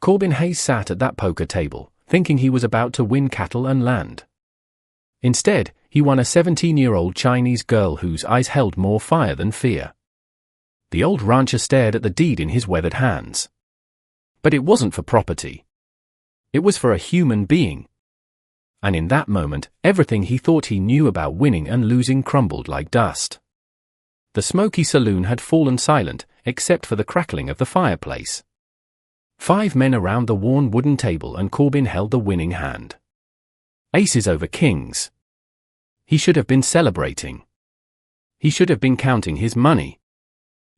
Corbin Hayes sat at that poker table, thinking he was about to win cattle and land. Instead, he won a 17-year-old Chinese girl whose eyes held more fire than fear. The old rancher stared at the deed in his weathered hands. But it wasn't for property. It was for a human being. And in that moment, everything he thought he knew about winning and losing crumbled like dust. The smoky saloon had fallen silent, except for the crackling of the fireplace. 5 men around the worn wooden table, and Corbin held the winning hand. Aces over kings. He should have been celebrating. He should have been counting his money.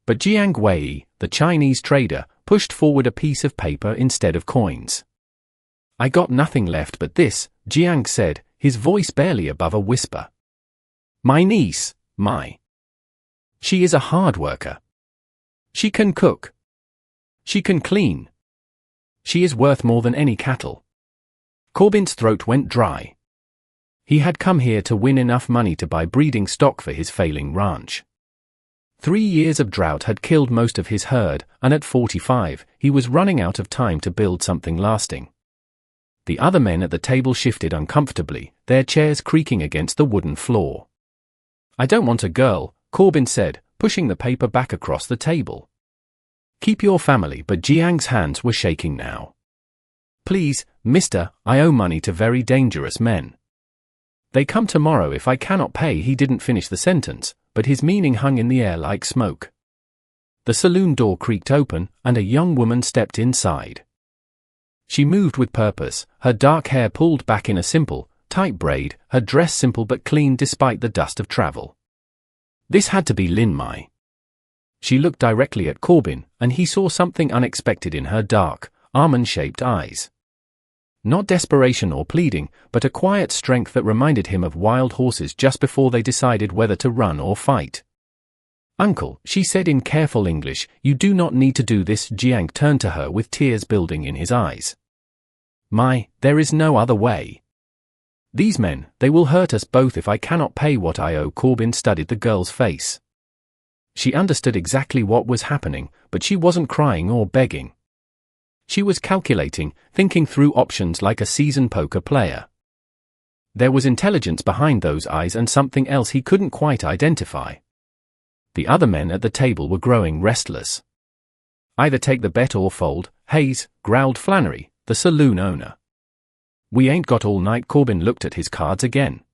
But Jiang Wei, the Chinese trader, pushed forward a piece of paper instead of coins. "I got nothing left but this," Jiang said, his voice barely above a whisper. "My niece, she is a hard worker. She can cook. She can clean. She is worth more than any cattle." Corbin's throat went dry. He had come here to win enough money to buy breeding stock for his failing ranch. 3 years of drought had killed most of his herd, and at 45, he was running out of time to build something lasting. The other men at the table shifted uncomfortably, their chairs creaking against the wooden floor. "I don't want a girl," Corbin said, pushing the paper back across the table. "Keep your family," but Jiang's hands were shaking now. "Please, mister, I owe money to very dangerous men. They come tomorrow if I cannot pay." He didn't finish the sentence, but his meaning hung in the air like smoke. The saloon door creaked open, and a young woman stepped inside. She moved with purpose, her dark hair pulled back in a simple, tight braid, her dress simple but clean despite the dust of travel. This had to be Lin Mai. She looked directly at Corbin, and he saw something unexpected in her dark, almond-shaped eyes. Not desperation or pleading, but a quiet strength that reminded him of wild horses just before they decided whether to run or fight. "Uncle," she said in careful English, "you do not need to do this." Jiang turned to her with tears building in his eyes. There is no other way. These men, they will hurt us both if I cannot pay what I owe." Corbin studied the girl's face. She understood exactly what was happening, but she wasn't crying or begging. She was calculating, thinking through options like a seasoned poker player. There was intelligence behind those eyes and something else he couldn't quite identify. The other men at the table were growing restless. "Either take the bet or fold, Hayes," growled Flannery, the saloon owner. "We ain't got all night." Corbin looked at his cards again.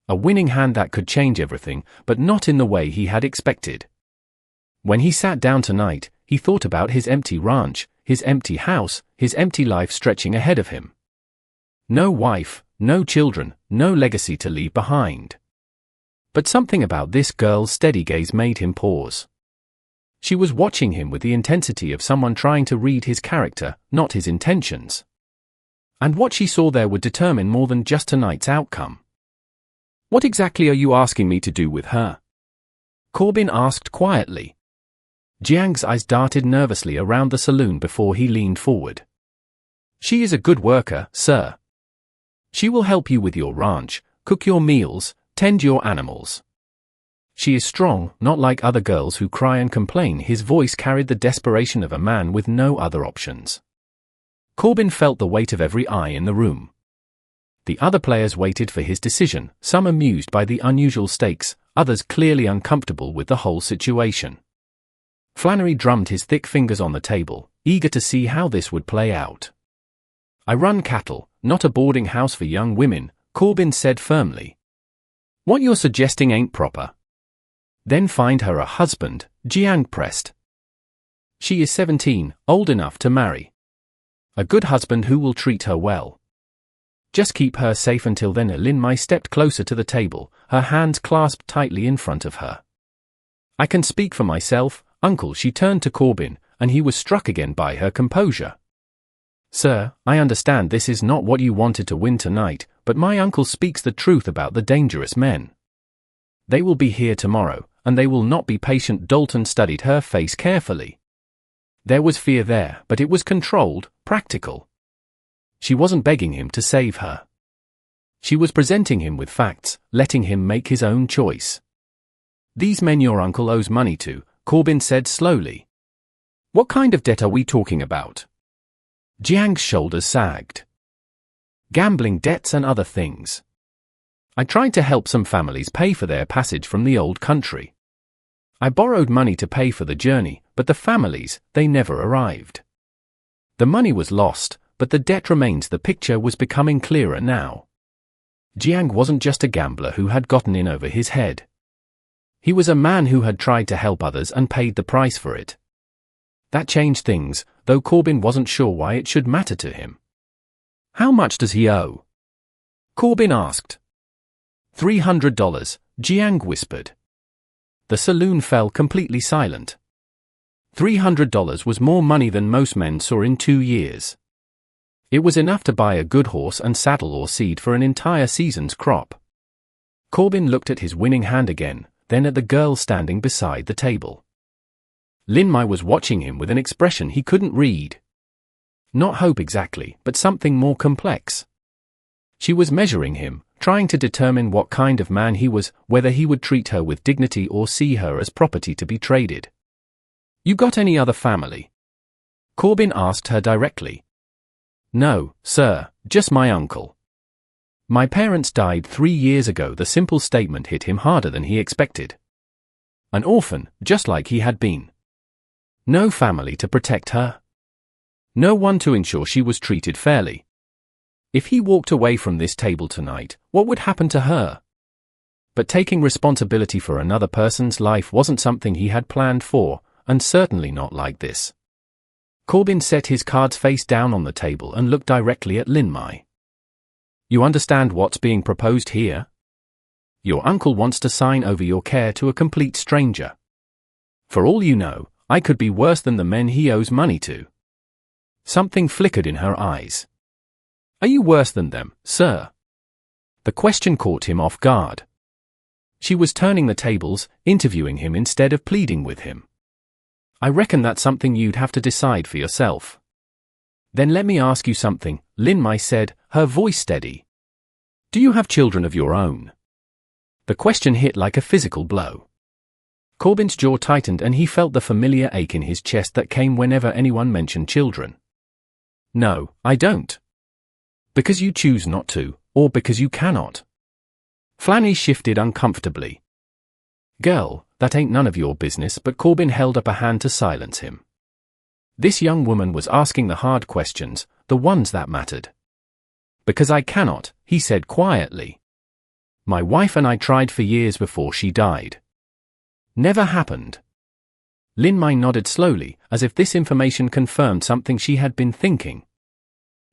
A winning hand that could change everything, but not in the way he had expected. When he sat down tonight, he thought about his empty ranch, his empty house, his empty life stretching ahead of him. No wife, no children, no legacy to leave behind. But something about this girl's steady gaze made him pause. She was watching him with the intensity of someone trying to read his character, not his intentions. And what she saw there would determine more than just tonight's outcome. "What exactly are you asking me to do with her?" Corbin asked quietly. Jiang's eyes darted nervously around the saloon before he leaned forward. "She is a good worker, sir. She will help you with your ranch, cook your meals, tend your animals. She is strong, not like other girls who cry and complain." His voice carried the desperation of a man with no other options. Corbin felt the weight of every eye in the room. The other players waited for his decision, some amused by the unusual stakes, others clearly uncomfortable with the whole situation. Flannery drummed his thick fingers on the table, eager to see how this would play out. "I run cattle, not a boarding house for young women," Corbin said firmly. "What you're suggesting ain't proper." "Then find her a husband," Jiang pressed. "She is 17, old enough to marry. A good husband who will treat her well. Just keep her safe until then." Lin Mai stepped closer to the table, her hands clasped tightly in front of her. "I can speak for myself, Uncle." She turned to Corbin, and he was struck again by her composure. "Sir, I understand this is not what you wanted to win tonight, but my uncle speaks the truth about the dangerous men. They will be here tomorrow, and they will not be patient." Dalton studied her face carefully. There was fear there, but it was controlled, practical. She wasn't begging him to save her. She was presenting him with facts, letting him make his own choice. "These men your uncle owes money to," Corbin said slowly. "What kind of debt are we talking about?" Jiang's shoulders sagged. Gambling debts and other things. I tried to help some families pay for their passage from the old country. I borrowed money to pay for the journey, but the families, they never arrived. The money was lost, but the debt remains. The picture was becoming clearer now. Jiang wasn't just a gambler who had gotten in over his head. He was a man who had tried to help others and paid the price for it. That changed things, though Corbin wasn't sure why it should matter to him. How much does he owe? Corbin asked. $300, Jiang whispered. The saloon fell completely silent. $300 was more money than most men saw in 2 years. It was enough to buy a good horse and saddle or seed for an entire season's crop. Corbin looked at his winning hand again, then at the girl standing beside the table. Lin Mai was watching him with an expression he couldn't read. Not hope exactly, but something more complex. She was measuring him, trying to determine what kind of man he was, whether he would treat her with dignity or see her as property to be traded. You got any other family? Corbin asked her directly. No, sir, just my uncle. My parents died 3 years ago. The simple statement hit him harder than he expected. An orphan, just like he had been. No family to protect her. No one to ensure she was treated fairly. If he walked away from this table tonight, what would happen to her? But taking responsibility for another person's life wasn't something he had planned for, and certainly not like this. Corbin set his cards face down on the table and looked directly at Lin Mai. You understand what's being proposed here? Your uncle wants to sign over your care to a complete stranger. For all you know, I could be worse than the men he owes money to. Something flickered in her eyes. Are you worse than them, sir? The question caught him off guard. She was turning the tables, interviewing him instead of pleading with him. I reckon that's something you'd have to decide for yourself. Then let me ask you something, Lin Mai said, her voice steady. Do you have children of your own? The question hit like a physical blow. Corbin's jaw tightened and he felt the familiar ache in his chest that came whenever anyone mentioned children. No, I don't. Because you choose not to, or because you cannot. Flanny shifted uncomfortably. Girl, that ain't none of your business, but Corbin held up a hand to silence him. This young woman was asking the hard questions, the ones that mattered. Because I cannot, he said quietly. My wife and I tried for years before she died. Never happened. Lin Mai nodded slowly, as if this information confirmed something she had been thinking.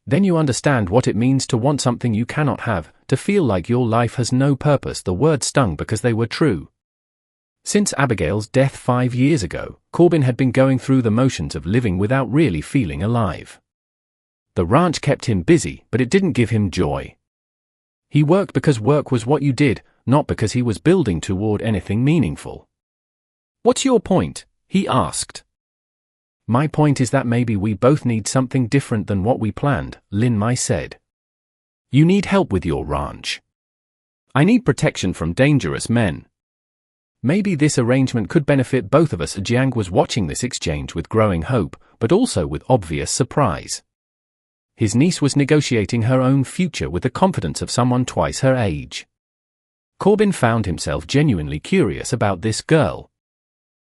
Then you understand what it means to want something you cannot have, to feel like your life has no purpose. The words stung because they were true. Since Abigail's death 5 years ago, Corbin had been going through the motions of living without really feeling alive. The ranch kept him busy, but it didn't give him joy. He worked because work was what you did, not because he was building toward anything meaningful. What's your point? He asked. My point is that maybe we both need something different than what we planned, Lin Mai said. You need help with your ranch. I need protection from dangerous men. Maybe this arrangement could benefit both of us. Jiang was watching this exchange with growing hope, but also with obvious surprise. His niece was negotiating her own future with the confidence of someone twice her age. Corbin found himself genuinely curious about this girl.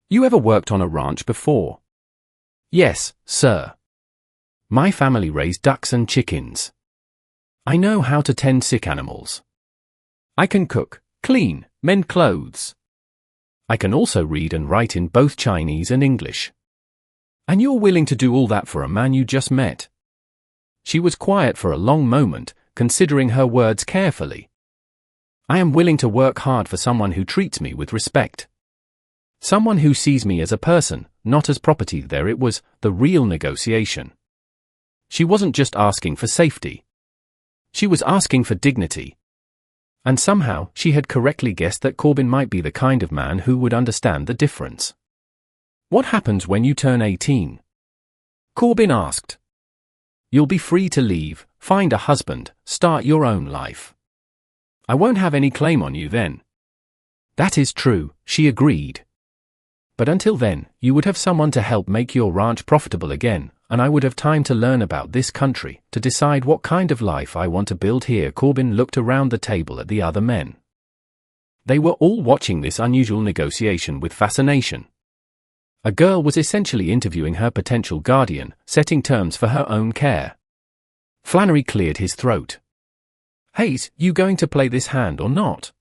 You ever worked on a ranch before? Yes, sir. My family raised ducks and chickens. I know how to tend sick animals. I can cook, clean, mend clothes. I can also read and write in both Chinese and English. And you're willing to do all that for a man you just met? She was quiet for a long moment, considering her words carefully. I am willing to work hard for someone who treats me with respect. Someone who sees me as a person, not as property. There it was, the real negotiation. She wasn't just asking for safety. She was asking for dignity. And somehow, she had correctly guessed that Corbin might be the kind of man who would understand the difference. What happens when you turn 18? Corbin asked. You'll be free to leave, find a husband, start your own life. I won't have any claim on you then. That is true, she agreed. But until then, you would have someone to help make your ranch profitable again, and I would have time to learn about this country, to decide what kind of life I want to build here. Corbin looked around the table at the other men. They were all watching this unusual negotiation with fascination. A girl was essentially interviewing her potential guardian, setting terms for her own care. Flannery cleared his throat. Hayes, you going to play this hand or not?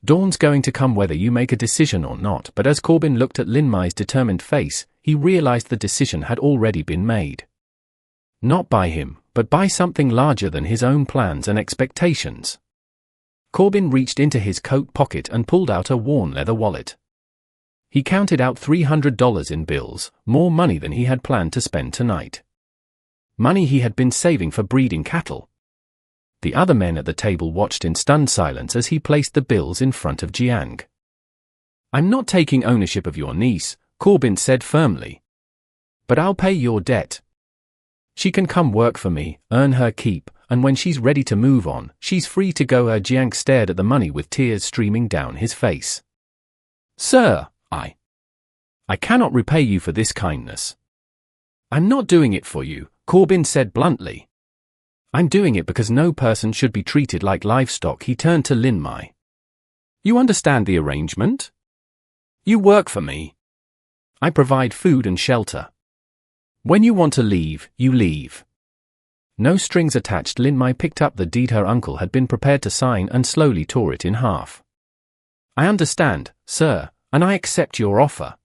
Dawn's going to come whether you make a decision or not. But as Corbin looked at Lin Mai's determined face, he realized the decision had already been made. Not by him, but by something larger than his own plans and expectations. Corbin reached into his coat pocket and pulled out a worn leather wallet. He counted out $300 in bills, more money than he had planned to spend tonight. Money he had been saving for breeding cattle. The other men at the table watched in stunned silence as he placed the bills in front of Jiang. I'm not taking ownership of your niece, Corbin said firmly. But I'll pay your debt. She can come work for me, earn her keep, and when she's ready to move on, she's free to go. Jiang stared at the money with tears streaming down his face. Sir, I cannot repay you for this kindness. I'm not doing it for you, Corbin said bluntly. I'm doing it because no person should be treated like livestock. He turned to Lin Mai. You understand the arrangement? You work for me. I provide food and shelter. When you want to leave, you leave. No strings attached. Lin Mai picked up the deed her uncle had been prepared to sign and slowly tore it in half. I understand, sir, and I accept your offer.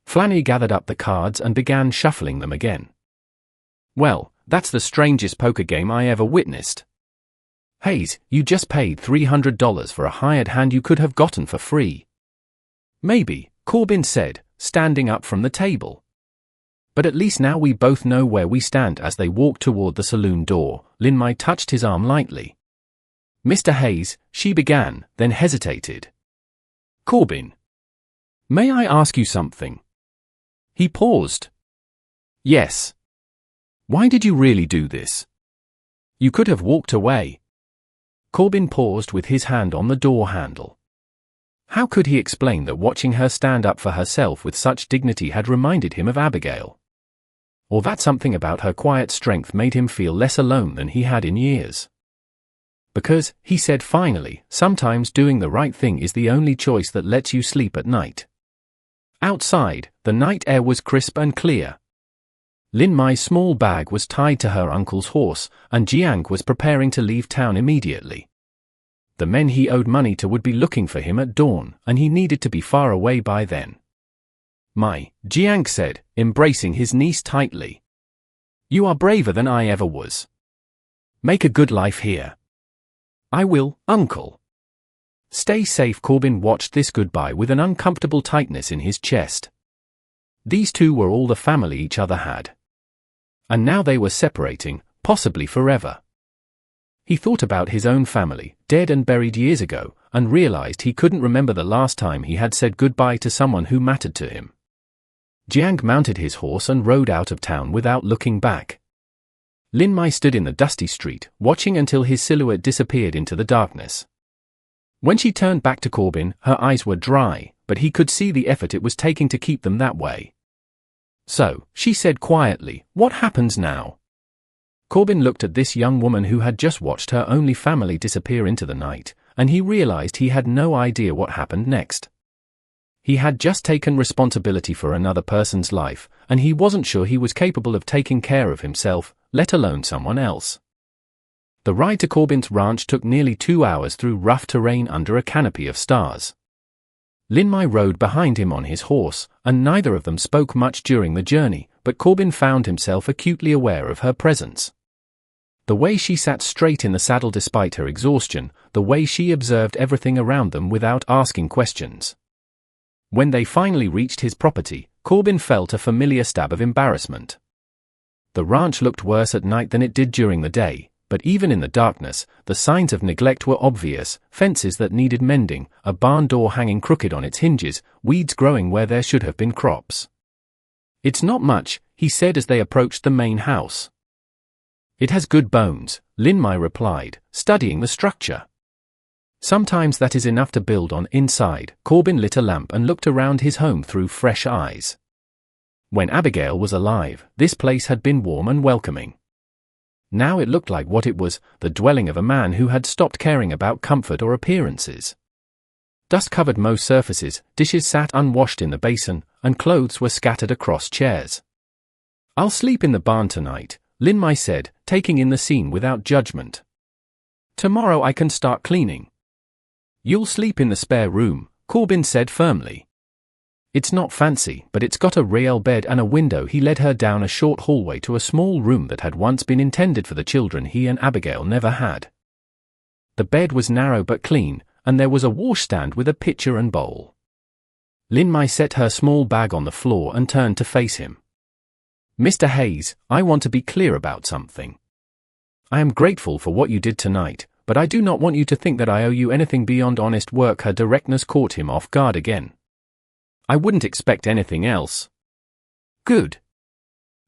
Flannery gathered up the cards and began shuffling them again. Well, that's the strangest poker game I ever witnessed. Hayes, you just paid $300 for a hired hand you could have gotten for free. Maybe, Corbin said, standing up from the table. But at least now we both know where we stand. As they walked toward the saloon door, Lin Mai touched his arm lightly. Mr. Hayes, she began, then hesitated. Corbin. May I ask you something? He paused. Yes. Why did you really do this? You could have walked away. Corbin paused with his hand on the door handle. How could he explain that watching her stand up for herself with such dignity had reminded him of Abigail? Or that something about her quiet strength made him feel less alone than he had in years? Because, he said finally, sometimes doing the right thing is the only choice that lets you sleep at night. Outside, the night air was crisp and clear. Lin Mai's small bag was tied to her uncle's horse, and Jiang was preparing to leave town immediately. The men he owed money to would be looking for him at dawn, and he needed to be far away by then. Jiang said, embracing his niece tightly. You are braver than I ever was. Make a good life here. I will, uncle. Stay safe. Corbin watched this goodbye with an uncomfortable tightness in his chest. These two were all the family each other had. And now they were separating, possibly forever. He thought about his own family, dead and buried years ago, and realized he couldn't remember the last time he had said goodbye to someone who mattered to him. Jiang mounted his horse and rode out of town without looking back. Lin Mai stood in the dusty street, watching until his silhouette disappeared into the darkness. When she turned back to Corbin, her eyes were dry, but he could see the effort it was taking to keep them that way. So, she said quietly, what happens now? Corbin looked at this young woman who had just watched her only family disappear into the night, and he realized he had no idea what happened next. He had just taken responsibility for another person's life, and he wasn't sure he was capable of taking care of himself, let alone someone else. The ride to Corbin's ranch took nearly 2 hours through rough terrain under a canopy of stars. Lin Mai rode behind him on his horse, and neither of them spoke much during the journey, but Corbin found himself acutely aware of her presence. The way she sat straight in the saddle despite her exhaustion, the way she observed everything around them without asking questions. When they finally reached his property, Corbin felt a familiar stab of embarrassment. The ranch looked worse at night than it did during the day, but even in the darkness, the signs of neglect were obvious: fences that needed mending, a barn door hanging crooked on its hinges, weeds growing where there should have been crops. It's not much, he said as they approached the main house. It has good bones, Lin Mai replied, studying the structure. Sometimes that is enough to build on. Inside, Corbin lit a lamp and looked around his home through fresh eyes. When Abigail was alive, this place had been warm and welcoming. Now it looked like what it was, the dwelling of a man who had stopped caring about comfort or appearances. Dust covered most surfaces, dishes sat unwashed in the basin, and clothes were scattered across chairs. "I'll sleep in the barn tonight," Linmai said, taking in the scene without judgment. "Tomorrow I can start cleaning." "You'll sleep in the spare room," Corbin said firmly. "It's not fancy, but it's got a rail bed and a window." He led her down a short hallway to a small room that had once been intended for the children he and Abigail never had. The bed was narrow but clean, and there was a washstand with a pitcher and bowl. Linmai set her small bag on the floor and turned to face him. "Mr. Hayes, I want to be clear about something. I am grateful for what you did tonight, but I do not want you to think that I owe you anything beyond honest work." Her directness caught him off guard again. "I wouldn't expect anything else." "Good.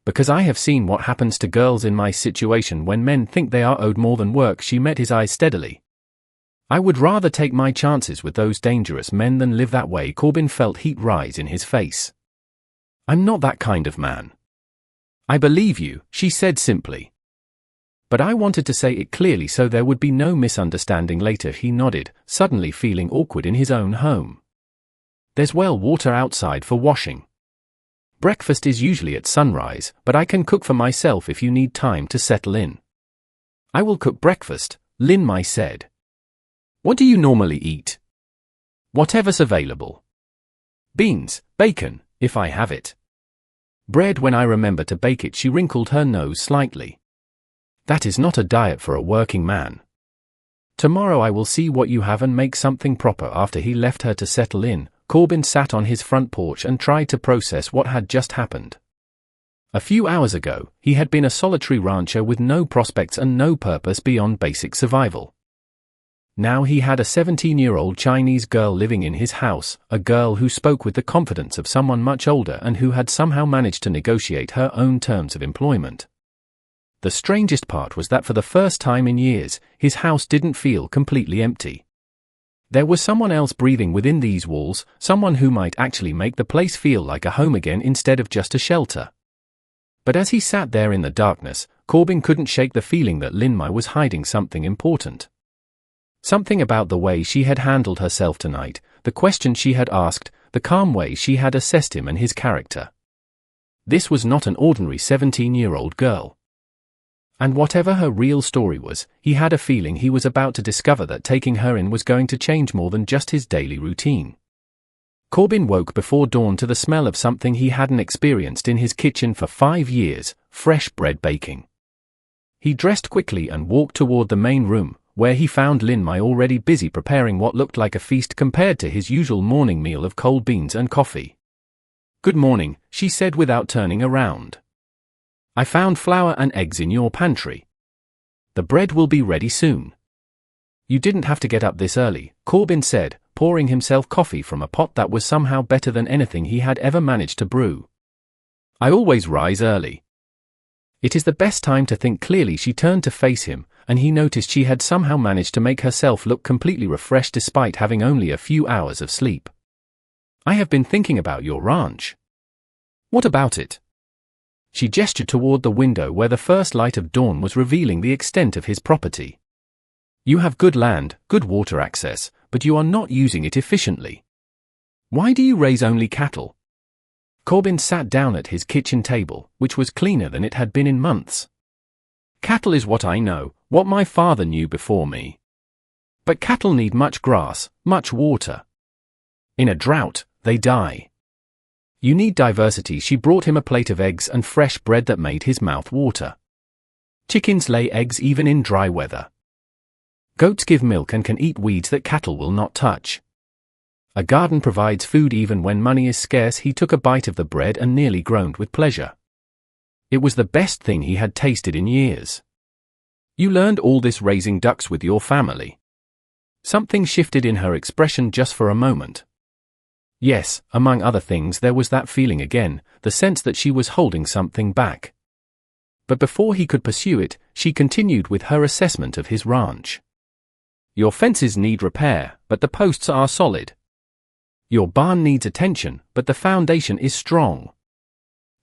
Because I have seen what happens to girls in my situation when men think they are owed more than work." She met his eyes steadily. "I would rather take my chances with those dangerous men than live that way." Corbin felt heat rise in his face. "I'm not that kind of man." "I believe you," she said simply. "But I wanted to say it clearly so there would be no misunderstanding later." He nodded, suddenly feeling awkward in his own home. "There's well water outside for washing. Breakfast is usually at sunrise, but I can cook for myself if you need time to settle in." "I will cook breakfast," Linmai said. "What do you normally eat?" "Whatever's available. Beans, bacon, if I have it. Bread when I remember to bake it." She wrinkled her nose slightly. "That is not a diet for a working man. Tomorrow I will see what you have and make something proper." After he left her to settle in, Corbin sat on his front porch and tried to process what had just happened. A few hours ago, he had been a solitary rancher with no prospects and no purpose beyond basic survival. Now he had a 17-year-old Chinese girl living in his house, a girl who spoke with the confidence of someone much older and who had somehow managed to negotiate her own terms of employment. The strangest part was that for the first time in years, his house didn't feel completely empty. There was someone else breathing within these walls, someone who might actually make the place feel like a home again instead of just a shelter. But as he sat there in the darkness, Corbin couldn't shake the feeling that Linmai was hiding something important. Something about the way she had handled herself tonight, the questions she had asked, the calm way she had assessed him and his character. This was not an ordinary 17-year-old girl. And whatever her real story was, he had a feeling he was about to discover that taking her in was going to change more than just his daily routine. Corbin woke before dawn to the smell of something he hadn't experienced in his kitchen for 5 years, fresh bread baking. He dressed quickly and walked toward the main room, where he found Linmai already busy preparing what looked like a feast compared to his usual morning meal of cold beans and coffee. "Good morning," she said without turning around. "I found flour and eggs in your pantry. The bread will be ready soon." "You didn't have to get up this early," Corbin said, pouring himself coffee from a pot that was somehow better than anything he had ever managed to brew. "I always rise early. It is the best time to think clearly." She turned to face him, and he noticed she had somehow managed to make herself look completely refreshed despite having only a few hours of sleep. "I have been thinking about your ranch." "What about it?" She gestured toward the window where the first light of dawn was revealing the extent of his property. "You have good land, good water access, but you are not using it efficiently. Why do you raise only cattle?" Corbin sat down at his kitchen table, which was cleaner than it had been in months. "Cattle is what I know, what my father knew before me. But cattle need much grass, much water. In a drought, they die. You need diversity." She brought him a plate of eggs and fresh bread that made his mouth water. "Chickens lay eggs even in dry weather. Goats give milk and can eat weeds that cattle will not touch. A garden provides food even when money is scarce." He took a bite of the bread and nearly groaned with pleasure. It was the best thing he had tasted in years. "You learned all this raising ducks with your family?" Something shifted in her expression just for a moment. Yes, among other things there was that feeling again, the sense that she was holding something back. But before he could pursue it, she continued with her assessment of his ranch. "Your fences need repair, but the posts are solid. Your barn needs attention, but the foundation is strong.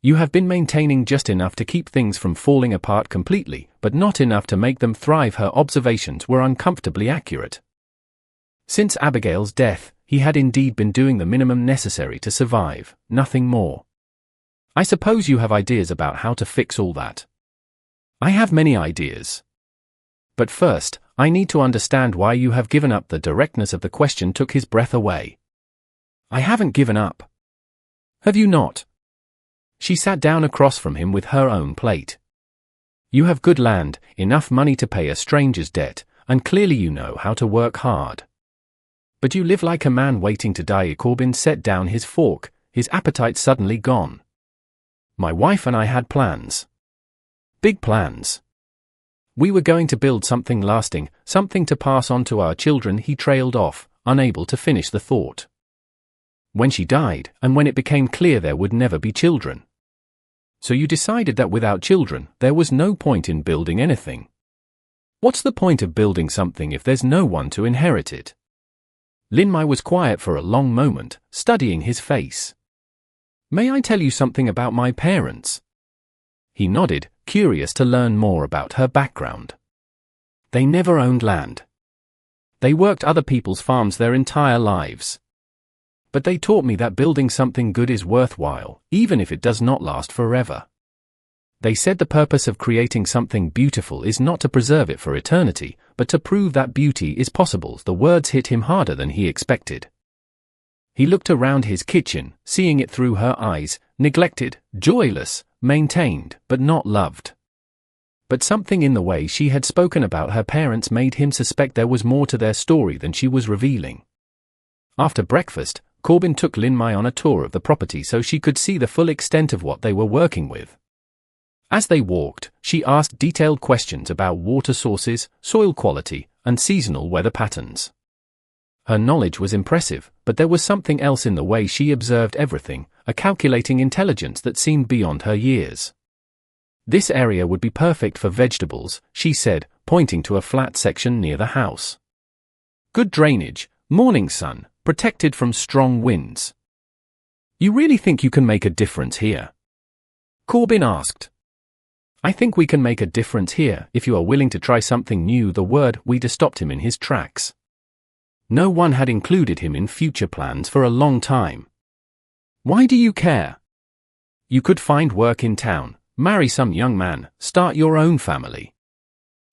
You have been maintaining just enough to keep things from falling apart completely, but not enough to make them thrive. Her observations were uncomfortably accurate. Since Abigail's death, he had indeed been doing the minimum necessary to survive, nothing more. I suppose you have ideas about how to fix all that. I have many ideas. But first, I need to understand why you have given up. The directness of the question took his breath away. I haven't given up. Have you not? She sat down across from him with her own plate. You have good land, enough money to pay a stranger's debt, and clearly you know how to work hard. But you live like a man waiting to die. Corbin set down his fork, his appetite suddenly gone. My wife and I had plans. Big plans. We were going to build something lasting, something to pass on to our children. He trailed off, unable to finish the thought. When she died, and when it became clear there would never be children. So you decided that without children, there was no point in building anything. What's the point of building something if there's no one to inherit it? Lin Mai was quiet for a long moment, studying his face. May I tell you something about my parents? He nodded, curious to learn more about her background. They never owned land. They worked other people's farms their entire lives. But they taught me that building something good is worthwhile, even if it does not last forever. They said the purpose of creating something beautiful is not to preserve it for eternity, but to prove that beauty is possible. The words hit him harder than he expected. He looked around his kitchen, seeing it through her eyes, neglected, joyless, maintained, but not loved. But something in the way she had spoken about her parents made him suspect there was more to their story than she was revealing. After breakfast, Corbin took Lin Mai on a tour of the property so she could see the full extent of what they were working with. As they walked, she asked detailed questions about water sources, soil quality, and seasonal weather patterns. Her knowledge was impressive, but there was something else in the way she observed everything, a calculating intelligence that seemed beyond her years. This area would be perfect for vegetables, she said, pointing to a flat section near the house. Good drainage, morning sun, protected from strong winds. You really think you can make a difference here? Corbin asked. I think we can make a difference here if you are willing to try something new. The word "weed" stopped him in his tracks. No one had included him in future plans for a long time. Why do you care? You could find work in town, marry some young man, start your own family.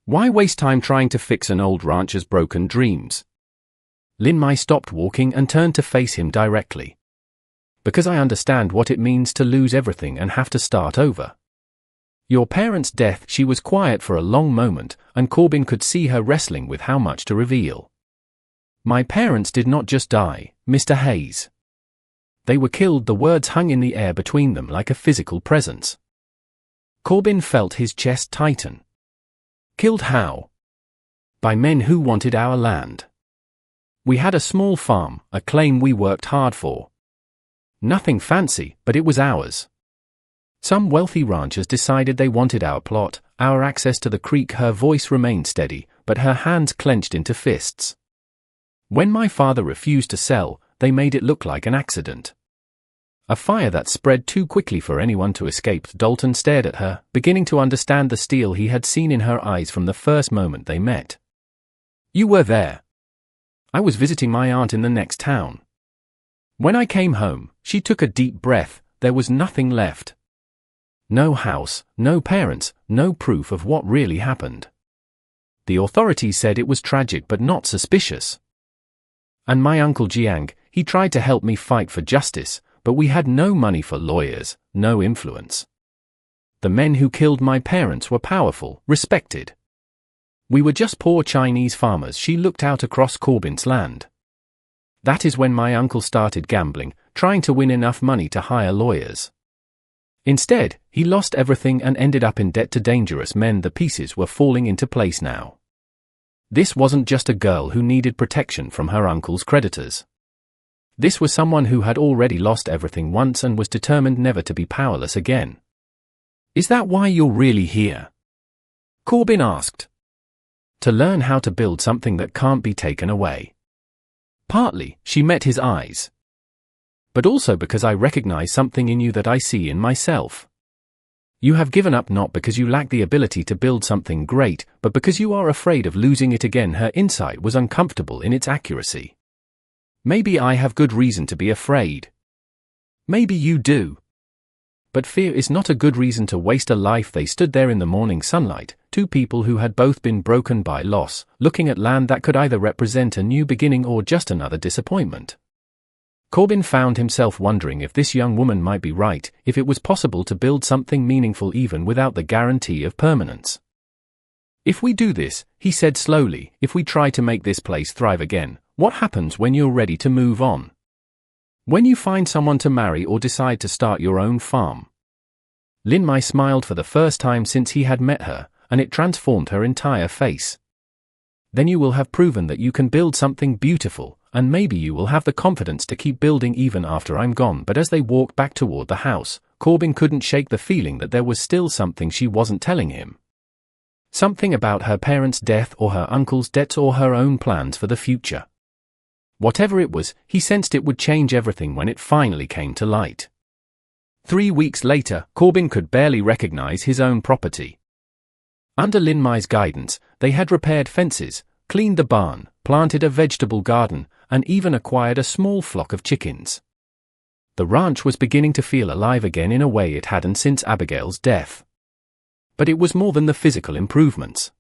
Why waste time trying to fix an old rancher's broken dreams? Lin Mai stopped walking and turned to face him directly. Because I understand what it means to lose everything and have to start over. Your parents' death. She was quiet for a long moment, and Corbin could see her wrestling with how much to reveal. My parents did not just die, Mr. Hayes. They were killed. The words hung in the air between them like a physical presence. Corbin felt his chest tighten. Killed how? By men who wanted our land. We had a small farm, a claim we worked hard for. Nothing fancy, but it was ours. Some wealthy ranchers decided they wanted our plot, our access to the creek. Her voice remained steady, but her hands clenched into fists. When my father refused to sell, they made it look like an accident. A fire that spread too quickly for anyone to escape. Dalton stared at her, beginning to understand the steel he had seen in her eyes from the first moment they met. You were there. I was visiting my aunt in the next town. When I came home, she took a deep breath. There was nothing left. No house, no parents, no proof of what really happened. The authorities said it was tragic but not suspicious. And my uncle Jiang, he tried to help me fight for justice, but we had no money for lawyers, no influence. The men who killed my parents were powerful, respected. We were just poor Chinese farmers. She looked out across Corbin's land. That is when my uncle started gambling, trying to win enough money to hire lawyers. Instead, he lost everything and ended up in debt to dangerous men. The pieces were falling into place now. This wasn't just a girl who needed protection from her uncle's creditors. This was someone who had already lost everything once and was determined never to be powerless again. Is that why you're really here? Corbin asked. To learn how to build something that can't be taken away. Partly. She met his eyes. but also because I recognize something in you that I see in myself. You have given up not because you lack the ability to build something great, but because you are afraid of losing it again. Her insight was uncomfortable in its accuracy. Maybe I have good reason to be afraid. Maybe you do. But fear is not a good reason to waste a life. They stood there in the morning sunlight, two people who had both been broken by loss, looking at land that could either represent a new beginning or just another disappointment. Corbin found himself wondering if this young woman might be right, if it was possible to build something meaningful even without the guarantee of permanence. If we do this, he said slowly, if we try to make this place thrive again, what happens when you're ready to move on? When you find someone to marry or decide to start your own farm? Lin Mai smiled for the first time since he had met her, and it transformed her entire face. Then you will have proven that you can build something beautiful, and maybe you will have the confidence to keep building even after I'm gone. But as they walked back toward the house, Corbin couldn't shake the feeling that there was still something she wasn't telling him. Something about her parents' death or her uncle's debts or her own plans for the future. Whatever it was, he sensed it would change everything when it finally came to light. 3 weeks later, Corbin could barely recognize his own property. Under Lin Mai's guidance, they had repaired fences, cleaned the barn, planted a vegetable garden, and even acquired a small flock of chickens. The ranch was beginning to feel alive again in a way it hadn't since Abigail's death. But it was more than the physical improvements.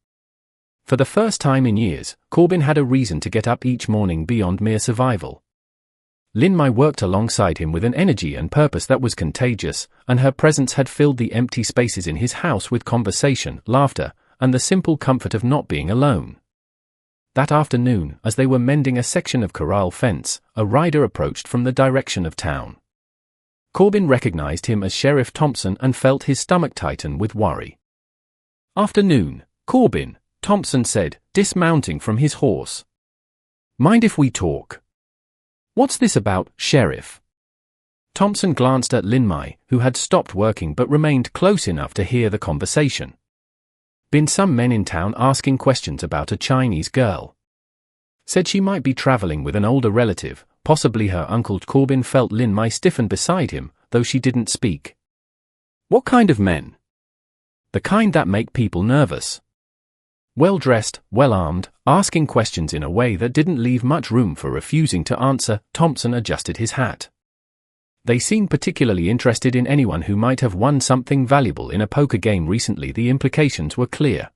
For the first time in years, Corbin had a reason to get up each morning beyond mere survival. Lin Mai worked alongside him with an energy and purpose that was contagious, and her presence had filled the empty spaces in his house with conversation, laughter, and the simple comfort of not being alone. That afternoon, as they were mending a section of corral fence, a rider approached from the direction of town. Corbin recognized him as Sheriff Thompson and felt his stomach tighten with worry. "Afternoon, Corbin," Thompson said, dismounting from his horse. "Mind if we talk?" "What's this about, Sheriff?" Thompson glanced at Lin Mai, who had stopped working but remained close enough to hear the conversation. "Been some men in town asking questions about a Chinese girl. Said she might be traveling with an older relative, possibly her uncle." Corbin felt Lin Mai stiffen beside him, though she didn't speak. "What kind of men?" "The kind that make people nervous. Well-dressed, well-armed, asking questions in a way that didn't leave much room for refusing to answer." Thompson adjusted his hat. "They seemed particularly interested in anyone who might have won something valuable in a poker game recently." The implications were clear.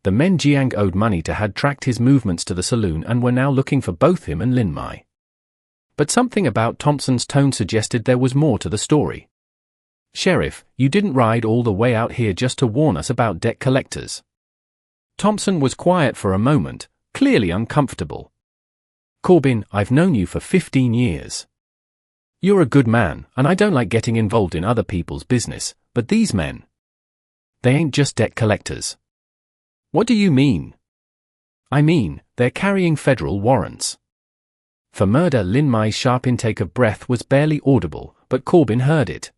The men Jiang owed money to had tracked his movements to the saloon and were now looking for both him and Lin Mai. But something about Thompson's tone suggested there was more to the story. "Sheriff, you didn't ride all the way out here just to warn us about debt collectors?" Thompson was quiet for a moment, clearly uncomfortable. "Corbin, I've known you for 15 years. You're a good man, and I don't like getting involved in other people's business, but these men, they ain't just debt collectors." "What do you mean?" "I mean, they're carrying federal warrants for murder." Lin Mai's sharp intake of breath was barely audible, but Corbin heard it.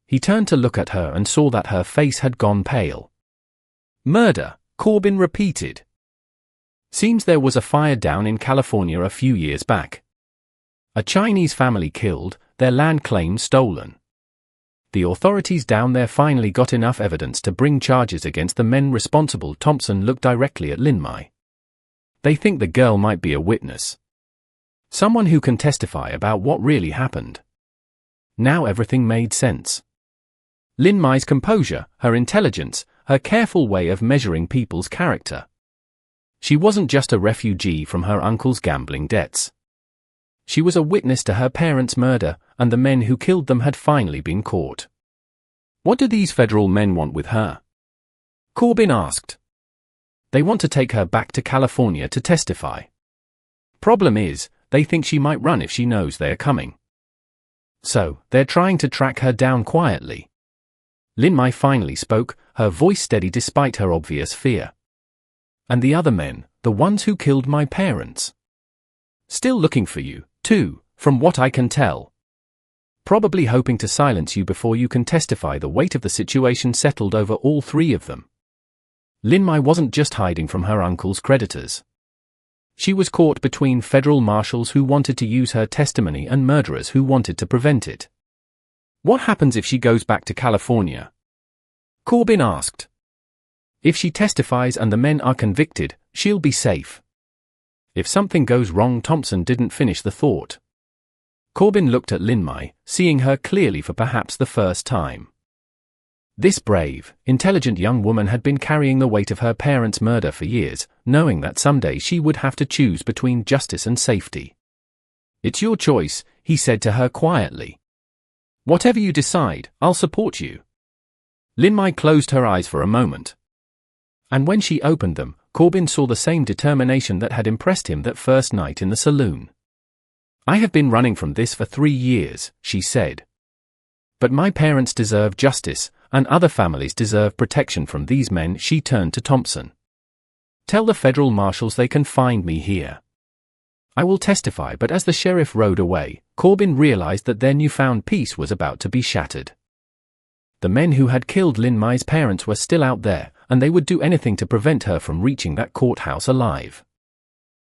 He turned to look at her and saw that her face had gone pale. "Murder," Corbin repeated. "Seems there was a fire down in California a few years back. A Chinese family killed, their land claims stolen. The authorities down there finally got enough evidence to bring charges against the men responsible." Thompson looked directly at Lin Mai. "They think the girl might be a witness. Someone who can testify about what really happened." Now everything made sense. Lin Mai's composure, her intelligence, her careful way of measuring people's character. She wasn't just a refugee from her uncle's gambling debts. She was a witness to her parents' murder, and the men who killed them had finally been caught. "What do these federal men want with her?" Corbin asked. "They want to take her back to California to testify. Problem is, they think she might run if she knows they're coming. So, they're trying to track her down quietly." Lin Mai finally spoke, her voice steady despite her obvious fear. "And the other men, the ones who killed my parents, still looking for you, too, from what I can tell. Probably hoping to silence you before you can testify." The weight of the situation settled over all three of them. Lin Mai wasn't just hiding from her uncle's creditors. She was caught between federal marshals who wanted to use her testimony and murderers who wanted to prevent it. What happens if she goes back to California? Corbin asked. If she testifies and the men are convicted, she'll be safe. If something goes wrong, Thompson didn't finish the thought. Corbin looked at Lin Mai, seeing her clearly for perhaps the first time. This brave, intelligent young woman had been carrying the weight of her parents' murder for years, knowing that someday she would have to choose between justice and safety. It's your choice, he said to her quietly. Whatever you decide, I'll support you. Lin Mai closed her eyes for a moment. And when she opened them, Corbin saw the same determination that had impressed him that first night in the saloon. I have been running from this for 3 years, she said. But my parents deserve justice, and other families deserve protection from these men. She turned to Thompson. Tell the federal marshals they can find me here. I will testify. But as the sheriff rode away, Corbin realized that their newfound peace was about to be shattered. The men who had killed Lin Mai's parents were still out there, and they would do anything to prevent her from reaching that courthouse alive.